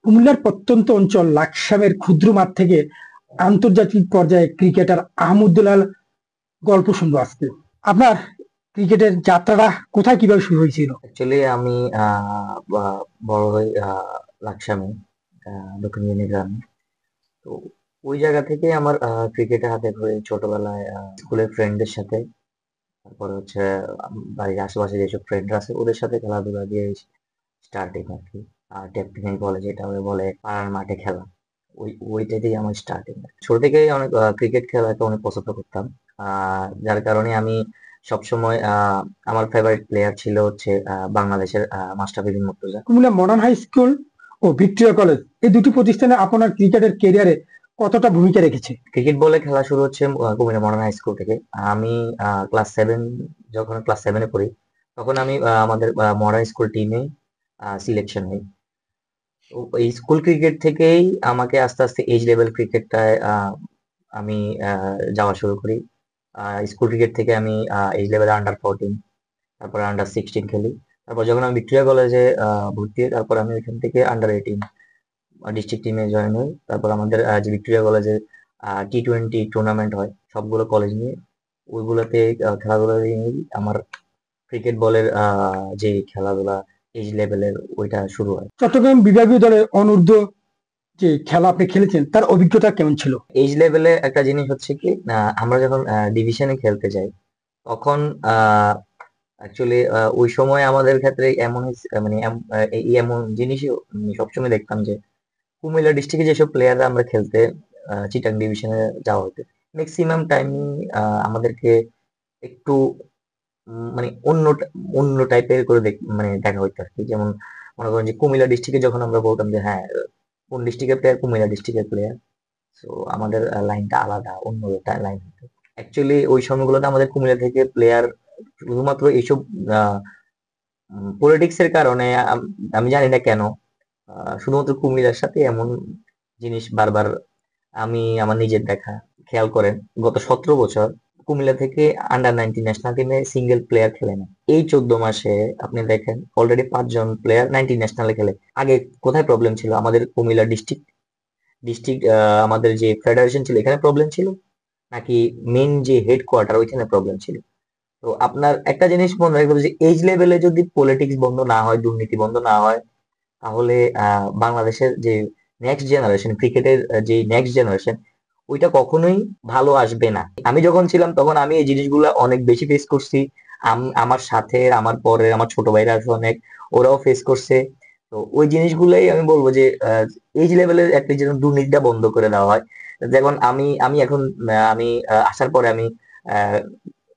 কুমিল্লার প্রত্যন্ত অঞ্চল লাকসামের ক্ষুদ্র মাঠ থেকে আন্তর্জাতিক পর্যায়ে ক্রিকেটার আহমদুল্লাহ গল্প শুনবো আজকে। আপনার ক্রিকেটের যাত্রাটা কোথায় কিভাবে শুরু হয়েছিল? অ্যাকচুয়ালি আমি বড় হই লাকসামে, দক্ষিণ গ্রামে। তো ওই জায়গা থেকে আমার ক্রিকেটে হাতে খড়ি ছোটবেলায় স্কুলের ফ্রেন্ডদের সাথে, তারপরে হচ্ছে বাড়ির আশেপাশে যেসব ফ্রেন্ডরা আছে ওদের সাথে খেলাধুলা দিয়ে স্টার্টিং আর কি। টেকনিক্যাল বলে যেটা ওরা বলে পাড়ার মাঠে খেলা, ওইটা দিয়ে আমার স্টার্টিং। ছোট থেকেই অনেক ক্রিকেট খেলাকে অনেক পছন্দ করতাম, যার কারণে আমি সবসময় আমার ফেভারিট প্লেয়ার ছিল হচ্ছে বাংলাদেশের Mashrafe Bin Mortaza. Comilla modern high school ও ভিক্টোরিয়া কলেজ এই দুটি প্রতিষ্ঠানে আপনার ক্রিকেটের ক্যারিয়ারে কতটা ভূমিকা রেখেছে? ক্রিকেট বলে খেলা শুরু হচ্ছে কুমিল্লা মডার্ন হাই স্কুল থেকে। আমি যখন ক্লাস সেভেনে পড়ি তখন আমি আমাদের মডার্ন স্কুল টিমে সিলেকশন হই। তো এই স্কুল ক্রিকেট থেকেই আমাকে আস্তে আস্তে এজ লেভেল ক্রিকেটটায় আমি যাওয়া শুরু করি। স্কুল ক্রিকেট থেকে আমি এজ লেভেল আন্ডার 14, তারপরে আন্ডার 16 খেলি। তারপর যখন আমি ভিক্টোরিয়া কলেজে ভর্তি হই, তারপর আমি ওইখান থেকে আন্ডার 18 ডিস্ট্রিক্ট টিমে জয়েন হই। তারপর আমাদের যে ভিক্টোরিয়া কলেজে T20 টুর্নামেন্ট হয় সবগুলো কলেজ নিয়ে, ওইগুলোতে খেলাধুলা নিয়েই আমার ক্রিকেট বলের যে খেলাধুলা এজ লেভেলের ওইটা শুরু হয়। চট্টগ্রাম বিভাগীয় দলের অনূর্ধ্ব যে খেলা আপনি খেলেছেন তার অভিজ্ঞতা কেমন ছিল? এজ লেভেলে একটা জিনিস হচ্ছে কি, আমরা যখন ডিভিশনে খেলতে যাই তখন অ্যাকচুয়ালি ওই সময় আমাদের ক্ষেত্রে এমন মানে এমন জিনিসই সবসময় দেখতাম যে কুমিল্লা ডিস্ট্রিক্টে যেসব প্লেয়াররা আমরা খেলতে চিটাং ডিভিশনে যাওয়া হতো, ম্যাক্সিমাম টাইম আমাদেরকে একটু মানে অন্য টাইপের করে মানে দেখা হইতো আর কি। যেমন মনে করেন যে কুমিল্লা ডিস্ট্রিক্টে যখন আমরা বলতাম যে হ্যাঁ, কোন ডিস্ট্রিক্টের প্লেয়ার, কুমিল্লা ডিস্ট্রিক্টের প্লেয়ার, সো আমাদের লাইনটা আলাদা, অন্য একটা লাইন হতো। অ্যাকচুয়ালি ওই সময়গুলোতে আমাদের কুমিল্লা থেকে প্লেয়ার শুধুমাত্র এইসব পলিটিক্স এর কারণে, আমি জানি না কেন, শুধুমাত্র কুমিল্লার সাথে এমন জিনিস বারবার আমি আমার নিজের দেখা। খেয়াল করেন, গত 17 বছর কুমিল্লা থেকে আন্ডার 19 ন্যাশনাল টিমে সিঙ্গেল প্লেয়ার খেলে না। এই 14 মাসে আপনি দেখেন অলরেডি 5 জন প্লেয়ার 19 ন্যাশনালে খেলে। আগে কোথায় প্রবলেম ছিল? আমাদের কুমিল্লা ডিস্ট্রিক্ট আমাদের যে ফেডারেশন ছিল এখানে প্রবলেম ছিল, নাকি মেন যে হেডকোয়ার্টার ওইখানে প্রবলেম ছিল? তো আপনার একটা জিনিস মনে রাখতে হবে যে এইজ লেভেলে যদি পলিটিক্স বন্ধ না হয়, দুর্নীতি বন্ধ না হয়, তাহলে বাংলাদেশের যে নেক্সট জেনারেশন ক্রিকেটের, যে নেক্সট জেনারেশন, ওইটা কখনোই ভালো আসবে না। আমি যখন ছিলাম তখন আমি এই জিনিসগুলো অনেক বেশি ফেস করছি। আমার সাথে আমার পরে আমার ছোট ভাইরা আছে অনেক, ওরাও ফেস করছে। তো ওই জিনিসগুলাই আমি বলবো যে এইজ লেভেলের একটা যেন দুর্নীতিটা বন্ধ করে দেওয়া হয়। যেমন আমি আমি এখন আমি আসার পরে আমি আহ,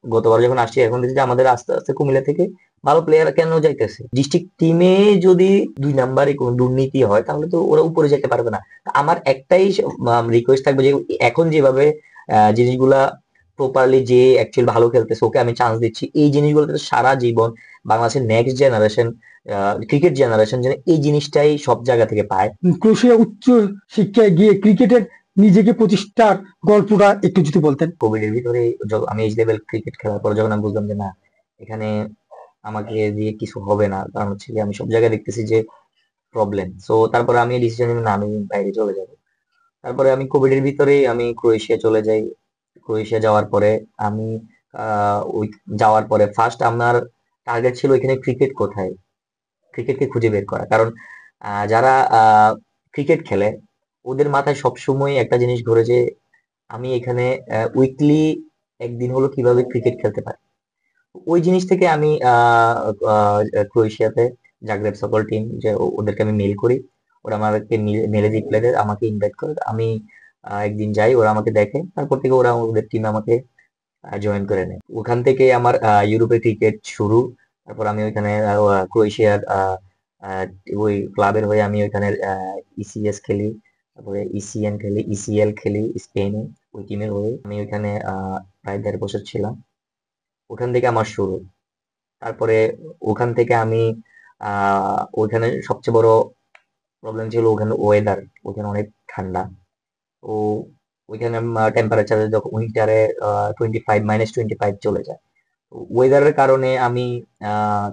গতবার যখন আসছি এখন দেখছি যে আমাদের আস্তে আস্তে কুমিল্লা থেকে ভালো প্লেয়ার কেন যাইতেছে। ডিস্ট্রিক্ট টিমে যদি 2 নাম্বারে কোনো দুর্নীতি হয় তাহলে তো ওরা উপরে যেতে পারবে না। তা আমার একটাই রিকোয়েস্ট থাকবে যে এখন যেভাবে জিনিসগুলা প্রপারলি, যে অ্যাকচুয়ালি ভালো খেলতেছে ওকে আমি চান্স দিচ্ছি, এই জিনিসগুলোতে সারা জীবন বাংলাদেশের নেক্সট জেনারেশন ক্রিকেট জেনারেশন যেন এই জিনিসটাই সব জায়গা থেকে পায়। ক্রোয়েশিয়া উচ্চ শিক্ষায় গিয়ে ক্রিকেটের নিজেকে প্রতিষ্ঠার গল্পটা একটু যদি বলতেন। কোভিড এর ভিতরে আমি এইচ লেভেল ক্রিকেট খেলার পর যখন আমি বুঝলাম যে না, এখানে আমাকে দিয়ে কিছু হবে না, কারণ হচ্ছে কি আমি সব জায়গায় দেখতেছি যে প্রবলেম। সো তারপরে আমি ডিসিশন নিলাম না, আমি বাইরে চলে যাব। তারপরে আমি কোভিড এর ভিতরেই আমি ক্রোয়েশিয়া চলে যাই। ক্রোয়েশিয়া যাওয়ার পরে আমি ওই যাওয়ার পরে ফার্স্ট আমার টার্গেট ছিল এখানে ক্রিকেট কোথায়, ক্রিকেটকে খুঁজে বের করা। কারণ যারা ক্রিকেট খেলে ওদের মাথায় সবসময় একটা জিনিস ঘোরে যে আমি এখানে উইকলি একদিন হলো কিভাবে ক্রিকেট খেলতে পারি। ওই জিনিস থেকে আমি ক্রোয়েশিয়াতে জাগরেব সকল টিম, যে ওদেরকে আমি মেল করি, ওরা আমাকে মেলে রিপ্লাই দেয়, আমাকে ইনভাইট করে। আমি একদিন যাই, ওরা আমাকে দেখে, তারপর থেকে ওরা ওদের টিমে আমাকে জয়েন করে নেয়। ওখান থেকে আমার ইউরোপে ক্রিকেট শুরু। তারপর আমি ওইখানে ক্রোয়েশিয়ার আহ, ওই ক্লাবের হয়ে আমি ওইখানে ইসিএস খেলি, তারপরে ইসিএন খেলি, ইসিএল খেলি স্পেনে। ওই টিমের হয়ে আমি ওইখানে প্রায় 1.5 বছর ছিলাম। ওখান থেকে আমার শুরু। তারপরে ওখান থেকে আমি ওইখানে সবচেয়ে বড় প্রবলেম ছিল ওখানে ওয়েদার। ওখানে অনেক ঠান্ডা। তো ওইখানে টেম্পারেচার যখন উইন্টারে 25 -25 চলে যায়। ওয়েদারের কারণে আমি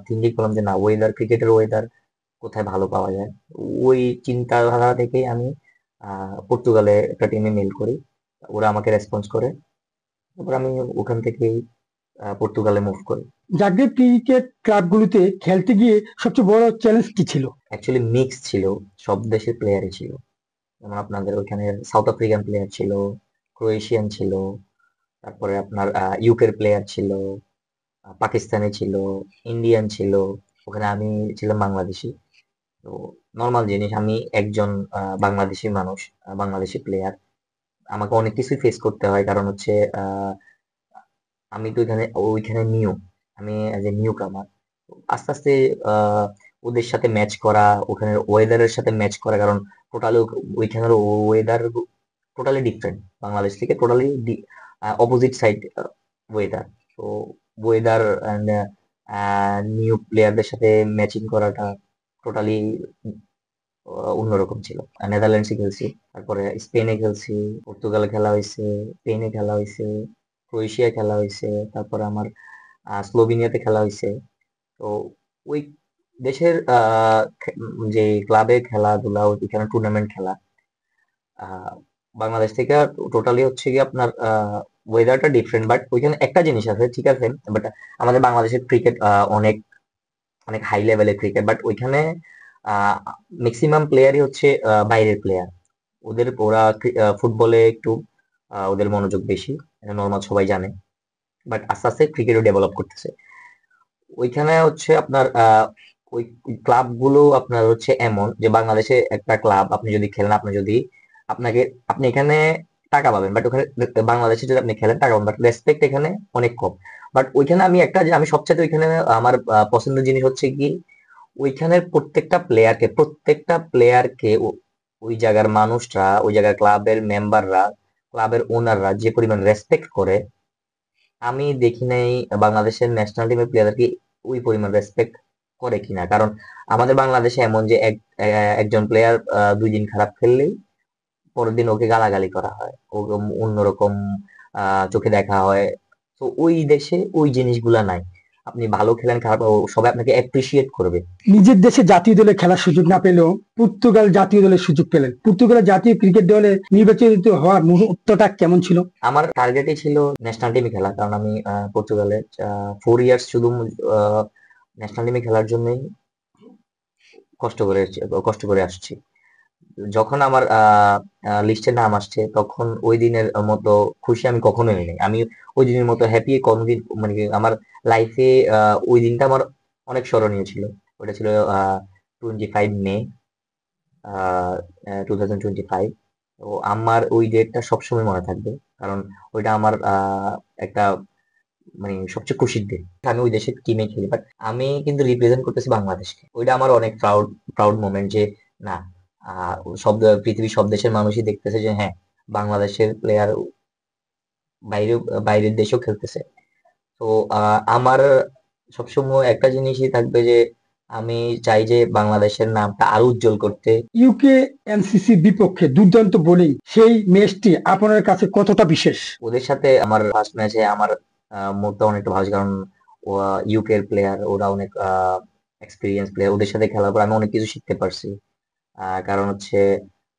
থিঙ্কিং করলাম যে না, ওয়েদার, ক্রিকেটের ওয়েদার কোথায় ভালো পাওয়া যায়। ওই চিন্তাধারা থেকেই আমি পর্তুগালে একটা টিমে মেল করি। ওরা আমাকে রেসপন্স করে। তারপর আমি ওখান থেকেই পর্তুগালে মুভ করি। জাগ্রেব ক্রিকেট ক্লাবগুলোতে খেলতে গিয়ে সবচেয়ে বড় চ্যালেঞ্জ কি ছিল? অ্যাকচুয়ালি মিক্স ছিল, সব দেশের প্লেয়ারই ছিল। যেমন আপনাদের ওইখানে সাউথ আফ্রিকান প্লেয়ার ছিল, ক্রোয়েশিয়ান ছিল, তারপরে আপনার ইউকের প্লেয়ার ছিল, পাকিস্তানি ছিল, ইন্ডিয়ান ছিল, ওখানে আমি ছিলাম বাংলাদেশি। তো নর্মাল জিনিস, আমি একজন বাংলাদেশি মানুষ, বাংলাদেশি প্লেয়ার, আমাকে অনেক কিছুই ফেস করতে হয়, কারণ হচ্ছে আমি তো ওইখানে নিউ, আমি অ্যাজ এ নিউ কামার। আস্তে আস্তে আহ, ওদের সাথে ম্যাচ করা, ওখানের ওয়েদারের সাথে ম্যাচ করা, কারণ টোটালি ওইখানের ওয়েদার টোটালি ডিফারেন্ট, বাংলাদেশ থেকে টোটালি অপোজিট সাইড ওয়েদার। তো ওয়েদার অ্যান্ড নিউ প্লেয়ারদের সাথে ম্যাচিং করাটা টোটালি অন্যরকম ছিল। নেদারল্যান্ডসে খেলছি, তারপরে স্পেনে খেলছি, পর্তুগালে খেলা হয়েছে, স্পেনে খেলা হয়েছে, ক্রোয়েশিয়া খেলা হয়েছে, তারপরে আমার স্লোভেনিয়াতে খেলা হয়েছে। তো ওই দেশের যে ক্লাবে খেলাধুলা, ওইখানে টুর্নামেন্ট খেলা, আহ, বাংলাদেশ থেকে টোটালি হচ্ছে কি আপনার ওয়েদারটা ডিফারেন্ট, বাট ওইখানে একটা জিনিস আছে, ঠিক আছে, বাট আমাদের বাংলাদেশের ক্রিকেট অনেক অনেক হাই লেভেলের ক্রিকেট, বাট ওইখানে ম্যাক্সিমাম প্লেয়ারই হচ্ছে বাইরের প্লেয়ার। ওরা ফুটবলে একটু ওদের মনোযোগ বেশি, এটা নর্মাল সবাই জানে, বাট আস্তে আস্তে ক্রিকেটও ডেভেলপ করতেছে। ওইখানে হচ্ছে আপনার ওই ক্লাব গুলো আপনার হচ্ছে এমন যে, বাংলাদেশে একটা ক্লাব আপনি যদি খেলেন, আপনাকে আপনি এখানে টাকা পাবেন, বাট ওখানে বাংলাদেশে যদি আপনি খেলেন টাকা পাবেন, বাট রেসপেক্ট এখানে অনেক কম। বাট ওইখানে আমি একটা যে আমি সবচেয়ে ওইখানে আমার পছন্দের জিনিস হচ্ছে কি, ওইখানের প্রত্যেকটা প্লেয়ারকে ওই জায়গার মানুষরা, ওই জায়গার ক্লাবের মেম্বাররা, ক্লাবের ওনাররা যে পরিমাণ রেসপেক্ট করে, আমি দেখি নাই বাংলাদেশের ন্যাশনাল টিমের প্লেয়ারকে ওই পরিমাণ রেসপেক্ট করে কিনা। কারণ আমাদের বাংলাদেশে এমন যে একজন প্লেয়ার 2 দিন খারাপ খেললেই পরের দিন ওকে গালাগালি করা হয়, ওকে অন্যরকম চোখে দেখা হয়। তো ওই দেশে ওই জিনিসগুলা নাই, আপনি ভালো খেলেন খারাপ, সবাই আপনাকে অ্যাপ্রিসিয়েট করবে। নিজের দেশে জাতীয় দলে খেলার সুযোগ না পেলেও পর্তুগাল জাতীয় দলের সুযোগ পেলেন। পর্তুগালের জাতীয় ক্রিকেট দলে নির্বাচিত হওয়ার মুহূর্তটা কেমন ছিল? আমার টার্গেটই ছিল ন্যাশনাল টিমে খেলা, কারণ আমি পর্তুগালে 4 ইয়ার্স শুধু ন্যাশনাল টিমে খেলার জন্যই কষ্ট করে আসছি। যখন আমার লিস্টে নাম আসছে, তখন ওই দিনের মতো খুশি আমি কখনোই নেই। আমি ওই দিনের মতো হ্যাপি কোনদিন, মানে কি আমার লাইফে ওই দিনটা আমার অনেক স্মরণীয় ছিল। ওটা ছিল 25 মে 2025। তো আমার ওই ডেটটা সবসময় মনে থাকবে, কারণ ওইটা আমার একটা মানে সবচেয়ে খুশির দিন। আমি ওই দেশের টিমে খেলি, বাট আমি কিন্তু রিপ্রেজেন্ট করতেছি বাংলাদেশকে। ওইটা আমার অনেক প্রাউড প্রাউড মোমেন্ট যে, না, আহ, পৃথিবীর সব দেশের মানুষই দেখতেছে যে হ্যাঁ, বাংলাদেশের প্লেয়ার বাইরে বাইরের দেশেও খেলতেছে। তো আমার সবসময় একটা জিনিসই থাকবে যে, আমি চাই যে বাংলাদেশের নামটা আরো উজ্জ্বল করতে। ইউকে এনসিসির বিপক্ষে দুর্দান্ত বোলিং, সেই ম্যাচটি আপনার কাছে কতটা বিশেষ? ওদের সাথে আমার ফার্স্ট ম্যাচে আমার মুডটা অনেকটা ভালো ছিল, কারণ ইউকের প্লেয়ার, ওরা অনেক এক্সপিরিয়েন্স প্লেয়ার, ওদের সাথে খেলার পর আমি অনেক কিছু শিখতে পারছি। কারণ হচ্ছে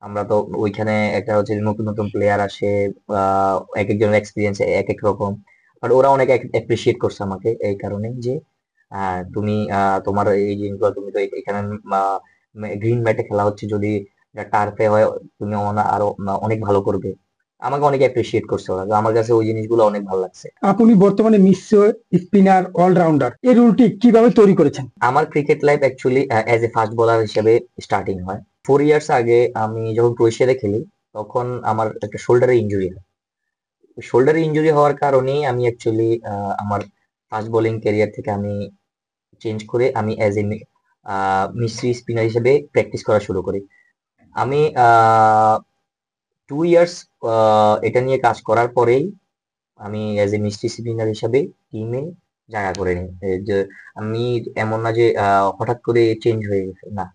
আমরা তো ওইখানে একটা হচ্ছে নতুন নতুন প্লেয়ার আসে, এক একজনের এক্সপিরিয়েন্স এক এক রকম, বাট ওরা অনেক অ্যাপ্রিসিয়েট করছে আমাকে এই কারণে যে, তুমি তোমার এই জিনিসগুলো, তুমি তো এখানে গ্রিন ম্যাটে খেলা হচ্ছে, যদি টার্ফে হয় তুমি আরো অনেক ভালো করবে। আমাকে অনেক অ্যাপ্রিসিয়েট করছে ওরা, তো আমার কাছে ওই জিনিসগুলো অনেক ভালো লাগছে। আপনি বর্তমানে মিশ্র স্পিনার অলরাউন্ডার, এই রুলটি কিভাবে তৈরি করেছেন? আমার cricket life actually as a fast bowler হিসেবে স্টার্টিং হয় 4 ইয়ার্স আগে। আমি যখন ক্রোয়েশিয়াতে খেলি, তখন আমার একটা শোল্ডারে ইনজুরি হয়। শোল্ডারে ইনজুরি হওয়ার কারণেই আমি অ্যাকচুয়ালি আমার ফাস্ট বোলিং ক্যারিয়ার থেকে আমি চেঞ্জ করে আমি অ্যাজ এ মিস্ট্রি স্পিনার হিসেবে প্র্যাকটিস করা শুরু করি। আমি 2 ইয়ার্স এটা নিয়ে কাজ করার পরেই আমি অ্যাজ এ মিস্ট্রি স্পিনার হিসাবে টিমে জায়গা করে নিই। যে আমি এমন না যে হঠাৎ করে চেঞ্জ হয়ে গেছে, না,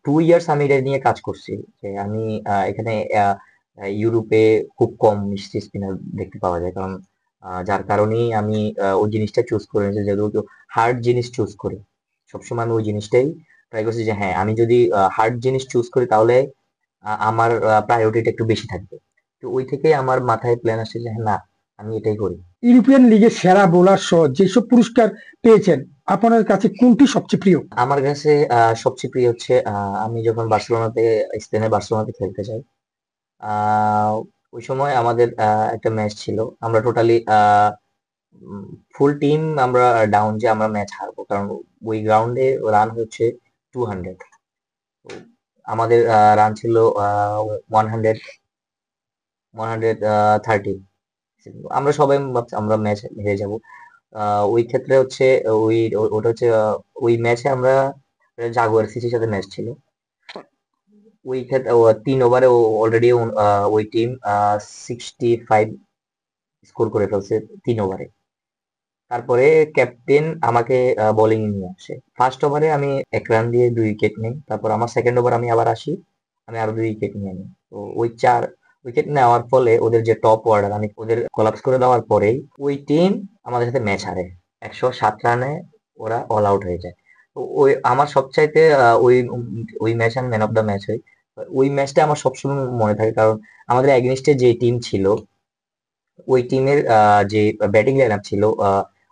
2 ইয়ার্স আমি এটা নিয়ে কাজ করছি। যে আমি এখানে ইউরোপে খুব কম মিষ্টি স্পিনার দেখতে পাওয়া যায়, কারণ যার কারণেই আমি ওই জিনিসটা চুজ করে নিয়েছি, যেহেতু হার্ড জিনিস চুজ করি, সবসময় আমি ওই জিনিসটাই ট্রাই করছি যে হ্যাঁ আমি যদি হার্ড জিনিস চুজ করি তাহলে আমার প্রায়োরিটিটা একটু বেশি থাকবে। তো ওই থেকেই আমার মাথায় প্ল্যান আসছে যে হ্যাঁ, না আমি এটাই করি। ইউরোপিয়ান লিগের সেরা বোলার সহ যেসব পুরস্কার পেয়েছেন, আপনার কাছে কোনটি সবচেয়ে প্রিয়? আমার কাছে সবচেয়ে প্রিয় হচ্ছে আমি যখন স্পেনের বার্সেলোনাতে খেলতে যাই, আহ ওই সময় আমাদের একটা ম্যাচ ছিল, আমরা টোটালি ফুল টিম আমরা ডাউন যে আমরা ম্যাচ হারবো, কারণ ওই গ্রাউন্ডে রান হচ্ছে 200। আমাদের রান ছিল 100, 130। আমরা সবাই ভাবছি আমরা ম্যাচ হেরে যাব। ওই ক্ষেত্রে হচ্ছে ওটা হচ্ছে ওই ম্যাচে আমরা জাগুয়ার সিটির সাথে ম্যাচ ছিল। ওই ক্ষেত্রে 3 ওভারে অলরেডি ওই টিম 65 স্কোর করে ফেলছে 3 ওভারে। তারপরে ক্যাপ্টেন আমাকে বোলিং নিয়ে আসে। ফার্স্ট ওভারে আমি 1 রান দিয়ে 2 উইকেট নিই। তারপর আমার সেকেন্ড ওভার আমি আবার আসি, আমি আরো 2 উইকেট নিয়ে নিই। তো ওই 4 উইকেট নেওয়ার ফলে ওদের যে টপ অর্ডার আমি ওদের কোলাপস করে দেওয়ার পরেই ওই টিম আমাদের সাথে ম্যাচ হারে। 107 রানে ওরা অল আউট হয়ে যায়। তো ওই আমার সবচাইতে ওই ম্যাচ আমি ম্যান অফ দ্য ম্যাচ হই। ওই ম্যাচটা আমার সবসময় মনে থাকে, কারণ আমাদের এগেইনস্টে যে টিম ছিল ওই টিমের যে ব্যাটিং লাইন আপ ছিল,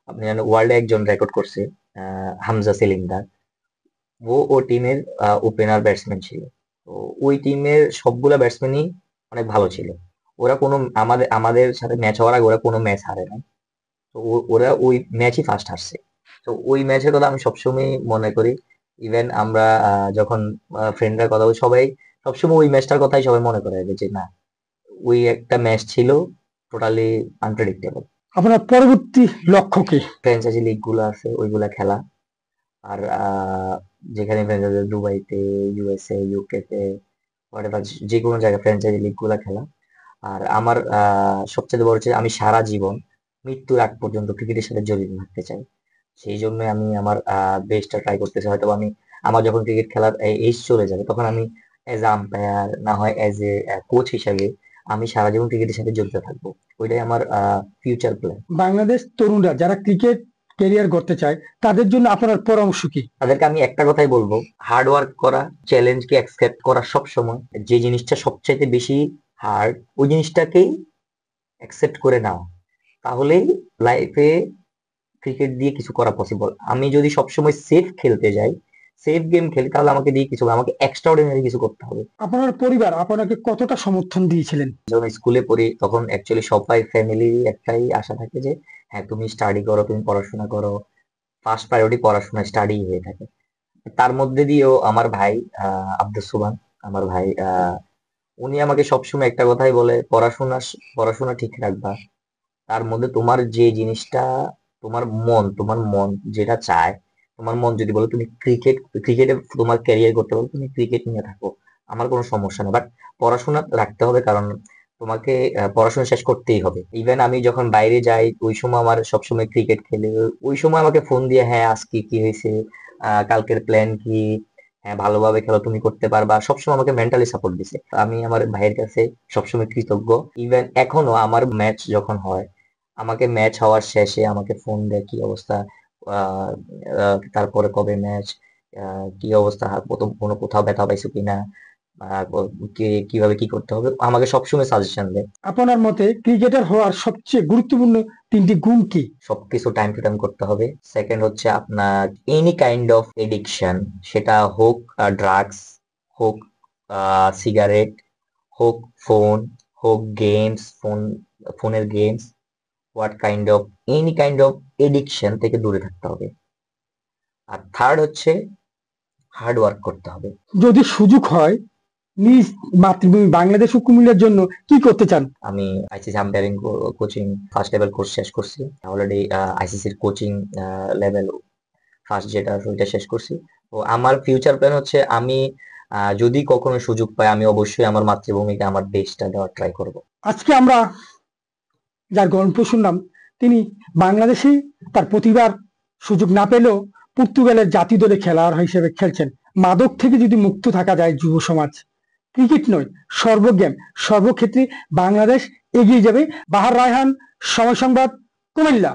আপনি জানেন ওয়ার্ল্ডে একজন রেকর্ড করছে, হামজা সেলিমদার। ও টিমের ওপেনার ব্যাটসম্যান ছিল। তো ওই টিমের সবগুলা ব্যাটসম্যানই অনেক ভালো ছিল। ওরা কোনো আমাদের আমাদের সাথে ম্যাচ হওয়ার আগে ওরা কোনো ম্যাচ হারে না। তো ওরা ওই ম্যাচই ফার্স্ট হারছে। তো ওই ম্যাচের কথা আমি সবসময় মনে করি। ইভেন আমরা যখন ফ্রেন্ডরা কথা বলি, সবাই সবসময় ওই ম্যাচটার কথাই সবাই মনে করে যে না, ওই একটা ম্যাচ ছিল টোটালি আনপ্রেডিক্টেবল। আপনার পরবর্তী লক্ষ্য কি? ফ্র্যাঞ্চাইজি লিগ গুলো আছে ওইগুলা খেলা। আর যেখানে ফ্র্যাঞ্চাইজি, দুবাইতে, ইউএসএ, ইউকে তে, হোয়াটএভার, যে কোনো জায়গায় ফ্র্যাঞ্চাইজি লিগ গুলা খেলা। আর আমার সবচেয়ে বড় হচ্ছে আমি সারা জীবন মৃত্যুর আগ পর্যন্ত ক্রিকেটের সাথে জড়িত থাকতে চাই। সেই জন্য আমি আমার বেস্টটা ট্রাই করতেছি। হয়তো আমি আমার যখন ক্রিকেট খেলার এজ চলে যাবে তখন আমি এজ এ আম্পায়ার না হয় এজ এ কোচ হিসাবে আমি সারা জীবন ক্রিকেটের সাথে জড়িত থাকবো। ওইটাই আমার ফিউচার প্ল্যান। বাংলাদেশ তরুণরা যারা ক্রিকেট ক্যারিয়ার করতে চায় তাদের জন্য আপনার পরামর্শ কি? তাদেরকে আমি একটা কথাই বলবো, হার্ড ওয়ার্ক করা, চ্যালেঞ্জকে অ্যাকসেপ্ট করা। সব সময় যে জিনিসটা সবচাইতে বেশি হার্ড ওই জিনিসটাকেই অ্যাকসেপ্ট করে নাও, তাহলেই লাইফে ক্রিকেট দিয়ে কিছু করা পসিবল। আমি যদি সবসময় সেফ খেলতে যাই, সেফ গেম খেলি, তাহলে আমাকে দিয়ে কিছু হবে না, আমাকে এক্সট্রা অর্ডিনারি কিছু করতে হবে। আপনার পরিবার আপনাকে কতটা সমর্থন দিয়েছিলেন? যখন স্কুলে পড়ি তখন অ্যাকচুয়ালি সবাই ফ্যামিলির একটাই আশা থাকে যে হ্যাঁ তুমি স্টাডি করো, তুমি পড়াশোনা করো। ফার্স্ট প্রায়োরিটি পড়াশোনা, স্টাডি হয়ে থাকে। তার মধ্যে দিয়েও আমার ভাই আব্দুস সুবহান, আমার ভাই, উনি আমাকে সবসময় একটা কথাই বলে, পড়াশোনা পড়াশোনা ঠিক রাখবা, তার মধ্যে তোমার যে জিনিসটা, তোমার মন যেটা চায়, তোমার মন যদি বলে তুমি ক্রিকেটে তোমার ক্যারিয়ার করতে পারো, তুমি ক্রিকেট নিয়ে থাকো, আমার কোনো সমস্যা নেই। বাট পড়াশোনা রাখতে হবে, কারণ তোমাকে পড়াশোনা শেষ করতেই হবে। ইভেন আমি যখন বাইরে যাই ওই সময় আমার সবসময় ক্রিকেট খেলে, ওই সময় আমাকে ফোন দিয়ে হ্যাঁ আজকে কি হয়েছে, কালকের প্ল্যান কি, হ্যাঁ ভালোভাবে খেলো, তুমি করতে পারবা, সবসময় আমাকে মেন্টালি সাপোর্ট দিছে। আমি আমার ভাইয়ের কাছে সবসময় কৃতজ্ঞ। ইভেন এখনো আমার ম্যাচ যখন হয়, আমাকে ম্যাচ হওয়ার শেষে আমাকে ফোন দেয় কি অবস্থা, আহ তারপরে কবে ম্যাচ, কি অবস্থা, প্রথম কোনো কোথাও ব্যথা পাইছো কিনা, কিভাবে কি করতে হবে, আমাকে সবসময় সাজেশন দেয়। আপনার মতে ক্রিকেটার হওয়ার সবচেয়ে গুরুত্বপূর্ণ 3টি গুণ কি? সবকিছু টাইম টু টাইম করতে হবে। সেকেন্ড হচ্ছে আপনার এনি কাইন্ড অফ এডিকশন, সেটা হোক ড্রাগস, হোক সিগারেট, হোক ফোন, হোক গেমস, ফোনের games, any kind of addiction থেকে দূরে থাকতে হবে। আর থার্ড হচ্ছে হার্ড ওয়ার্ক করতে হবে। যদি সুযোগ হয় নিজ মাতৃভূমি বাংলাদেশ ও কুমিল্লার জন্য কি করতে চান? আমি ICC umpiring coaching first level course শেষ করছি অলরেডি। আইসিসির কোচিং লেভেল ফার্স্ট যেটা ওইটা শেষ করছি। তো আমার ফিউচার প্ল্যান হচ্ছে আমি যদি কখনো সুযোগ পাই আমি অবশ্যই আমার মাতৃভূমিকে, আমার দেশটা দেওয়ার ট্রাই করব। আজকে আমরা যার গল্প শুনলাম তিনি বাংলাদেশে তার প্রতিভার সুযোগ না পেলেও পর্তুগালের জাতীয় দলে খেলোয়াড় হিসেবে খেলছেন। মাদক থেকে যদি মুক্ত থাকা যায় যুব সমাজ, ক্রিকেট নয় সর্বগেম সর্বক্ষেত্রে বাংলাদেশ এগিয়ে যাবে। বাহার রায়হান, সময় সংবাদ, কুমিল্লা।